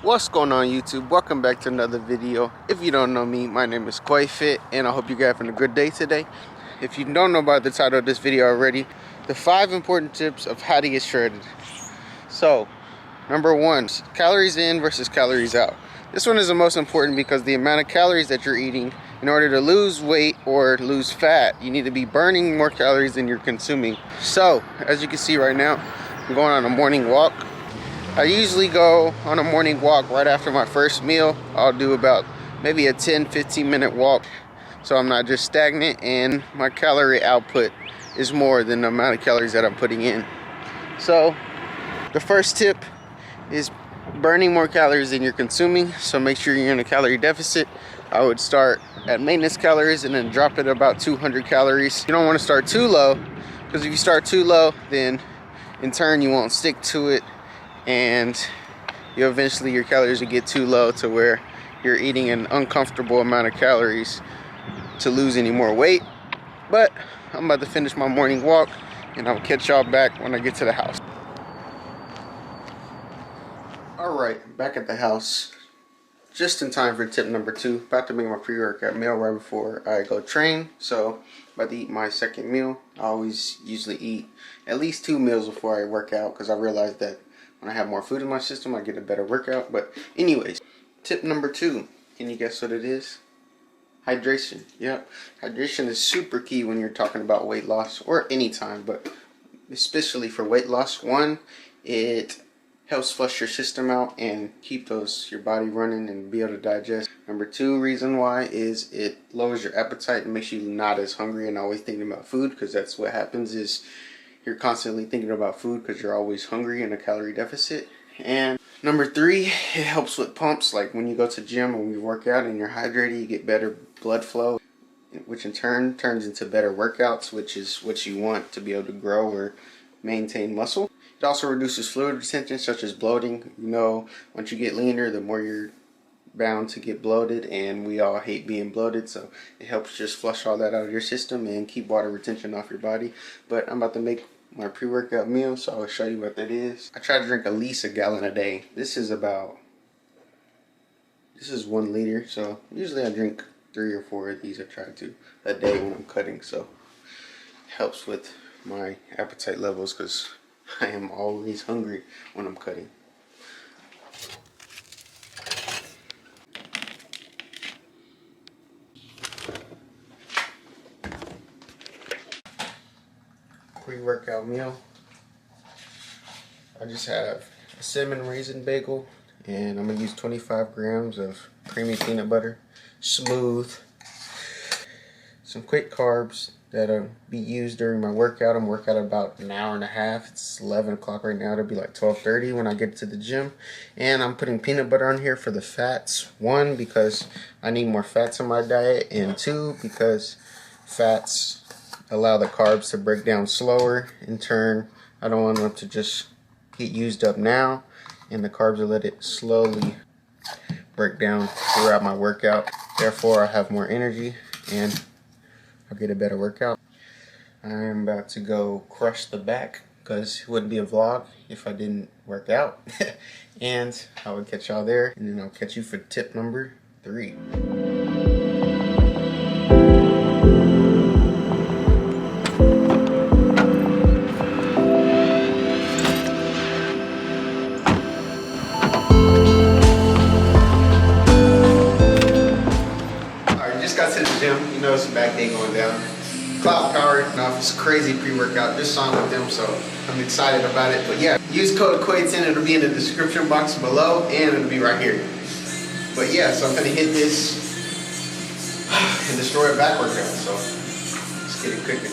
What's going on YouTube? Welcome back to another video. If you don't know me, my name is Quay and I hope you're having a good day today. If you don't know about the title of this video already, the 5 important tips of how to get shredded. So, number 1, calories in versus calories out. This one is the most important because the amount of calories that you're eating, in order to lose weight or lose fat, you need to be burning more calories than you're consuming. So, as you can see right now, I'm going on a morning walk. I usually go on a morning walk right after my first meal. I'll do about maybe a 10-15 minute walk so I'm not just stagnant and my calorie output is more than the amount of calories that I'm putting in. So the first tip is burning more calories than you're consuming, so make sure you're in a calorie deficit. I would start at maintenance calories and then drop it about 200 calories. You don't want to start too low, because if you start too low, then in turn you won't stick to it, and you eventually your calories will get too low to where you're eating an uncomfortable amount of calories to lose any more weight. But I'm about to finish my morning walk and I'll catch y'all back when I get to the house. Alright, back at the house. Just in time for tip number 2. About to make my pre-workout meal right before I go train. So, about to eat my second meal. I always usually eat at least 2 meals before I work out, because I realize that when I have more food in my system, I get a better workout. But anyways, tip number 2. Can you guess what it is? Hydration. Yep. Hydration is super key when you're talking about weight loss, or any time, but especially for weight loss. 1, it helps flush your system out and keep your body running and be able to digest. Number 2 reason why is it lowers your appetite and makes you not as hungry and always thinking about food, because that's what happens is you're constantly thinking about food because you're always hungry in a calorie deficit. And number 3, it helps with pumps. Like when you go to the gym and you work out and you're hydrated, you get better blood flow, which in turn turns into better workouts, which is what you want to be able to grow or maintain muscle. It also reduces fluid retention, such as bloating. You know, once you get leaner, the more you're bound to get bloated, and we all hate being bloated, so it helps just flush all that out of your system and keep water retention off your body. But I'm about to make my pre-workout meal, so I'll show you what that is. I try to drink at least a gallon a day. This is 1 liter, so usually I drink 3 or 4 of these. I try to a day when I'm cutting, so it helps with my appetite levels because I am always hungry when I'm cutting. Pre-workout meal. I just have a cinnamon raisin bagel, and I'm gonna use 25 grams of creamy peanut butter, smooth, some quick carbs that'll be used during my workout. I'm working out about an hour and a half. It's 11 o'clock right now. It'll be like 12:30 when I get to the gym. And I'm putting peanut butter on here for the fats. 1, because I need more fats in my diet, and 2, because fats allow the carbs to break down slower. In turn, I don't want them to just get used up now, and the carbs will let it slowly break down throughout my workout. Therefore, I have more energy and I'll get a better workout. I'm about to go crush the back, because it wouldn't be a vlog if I didn't work out. And I will catch y'all there, and then I'll catch you for tip number 3. Got to the gym, you know, it's a back day going down. Klout Powers, it's a crazy pre-workout. Just signed with them, so I'm excited about it. But yeah, use code Quay10, it'll be in the description box below, and it'll be right here. But yeah, so I'm gonna hit this and destroy a back workout, so let's get it cooking.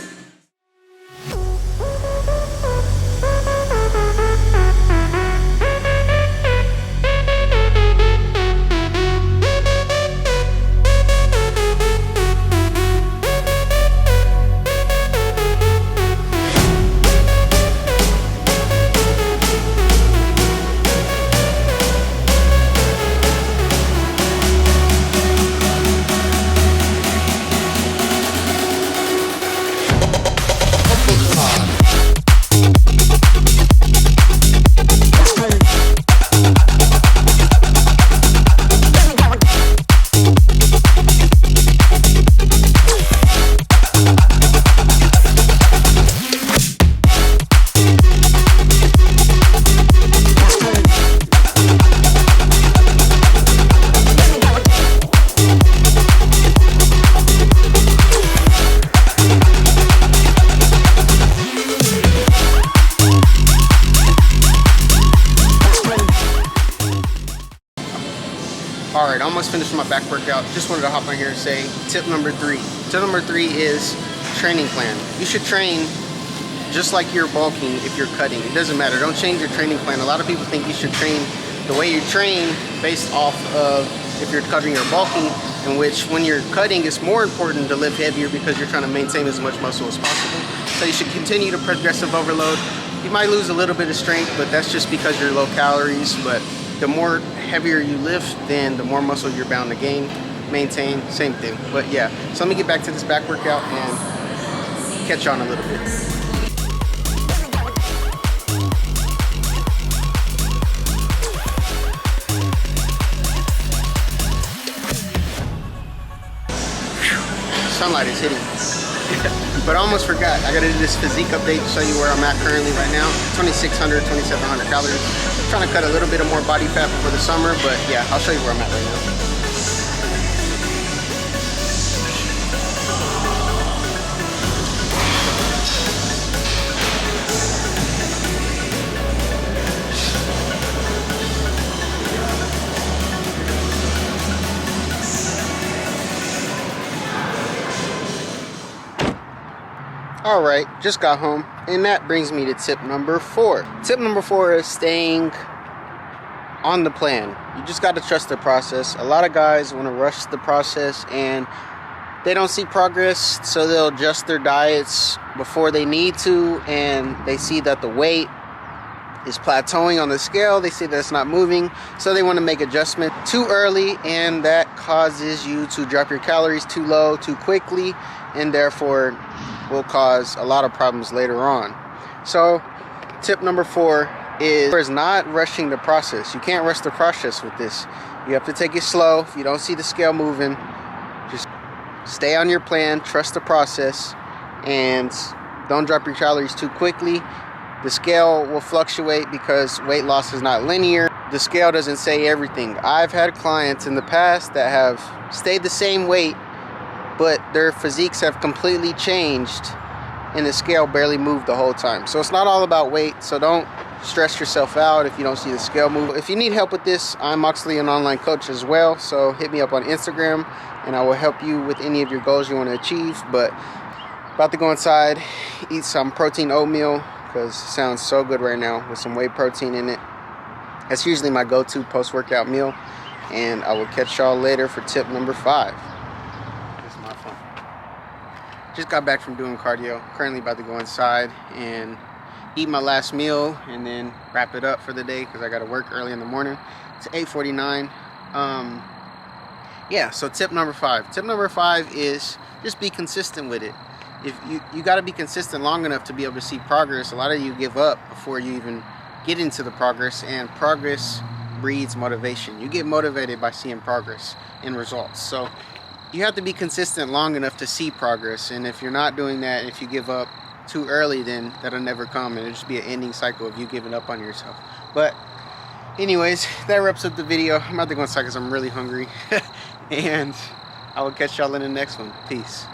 Alright, almost finished my back workout. Just wanted to hop on here and say tip number 3. Tip number 3 is training plan. You should train just like you're bulking if you're cutting. It doesn't matter. Don't change your training plan. A lot of people think you should train the way you train based off of if you're cutting or bulking, in which when you're cutting it's more important to lift heavier because you're trying to maintain as much muscle as possible. So you should continue to progressive overload. You might lose a little bit of strength, but that's just because you're low calories. But the more heavier you lift, then the more muscle you're bound to gain, maintain, same thing. But yeah, so let me get back to this back workout and catch you on a little bit. Sunlight is hitting. But I almost forgot. I gotta do this physique update to show you where I'm at currently right now. 2,600, 2,700 calories. I'm trying to cut a little bit of more body fat before the summer, but yeah, I'll show you where I'm at right now. Alright, just got home, and that brings me to tip number 4. Tip number 4 is staying on the plan. You just got to trust the process. A lot of guys want to rush the process and they don't see progress, so they'll adjust their diets before they need to, and they see that the weight is plateauing on the scale. They see that it's not moving, so they want to make adjustment too early, and that causes you to drop your calories too low too quickly, and therefore will cause a lot of problems later on. So tip number 4 is not rushing the process. You can't rush the process with this. You have to take it slow. If you don't see the scale moving, just stay on your plan, trust the process, and don't drop your calories too quickly. The scale will fluctuate because weight loss is not linear. The scale doesn't say everything. I've had clients in the past that have stayed the same weight, but their physiques have completely changed and the scale barely moved the whole time. So it's not all about weight, so don't stress yourself out if you don't see the scale move. If you need help with this, I'm actually an online coach as well, so hit me up on Instagram and I will help you with any of your goals you want to achieve. But about to go inside, eat some protein oatmeal because it sounds so good right now with some whey protein in it. That's usually my go-to post-workout meal, and I will catch y'all later for tip number 5. Just got back from doing cardio. Currently about to go inside and eat my last meal and then wrap it up for the day because I got to work early in the morning. It's 8:49. Yeah, so tip number 5. Tip number 5 is just be consistent with it. If you got to be consistent long enough to be able to see progress. A lot of you give up before you even get into the progress, and progress breeds motivation. You get motivated by seeing progress and results. So you have to be consistent long enough to see progress, and if you're not doing that, if you give up too early, then that'll never come, and it'll just be an ending cycle of you giving up on yourself. But anyways, that wraps up the video. I'm about to go inside because I'm really hungry and I will catch y'all in the next one. Peace.